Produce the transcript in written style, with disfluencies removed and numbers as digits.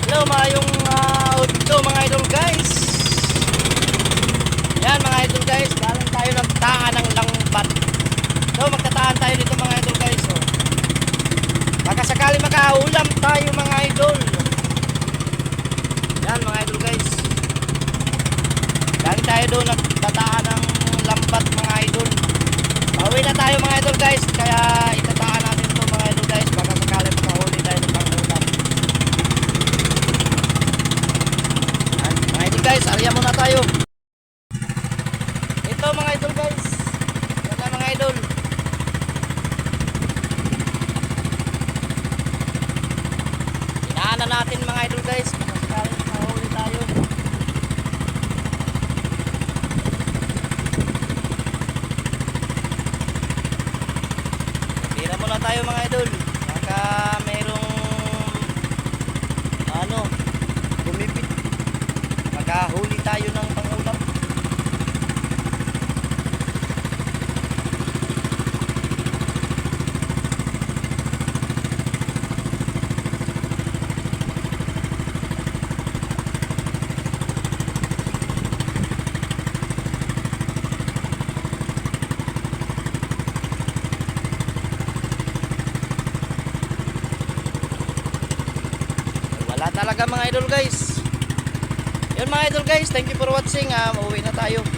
Hello, mayong audio mga idol guys. Yan mga idol guys, galing tayo ng taan ng langbat. So magtataan tayo dito mga idol guys. So, baka sakali makaulam tayo mga idol. Yan mga idol guys. Galing tayo doon nagtataan ng lambat mga idol. Pauwi na tayo mga idol guys. Kaya itataan natin ito mga idol guys. Baka sakali makahuli tayo ng pangulam. Yan mga idol guys, arya muna tayo. Ito mga idol guys. Yan na mga idol. Inaanan natin mga idol guys. Baka sakali makahuli tayo. Tira muna tayo mga idol. Baka mayroong bumipit. Makahuli tayo ng pangulam. Wala talaga mga idol guys. Yun mga idol guys, thank you for watching. Uuwi na tayo.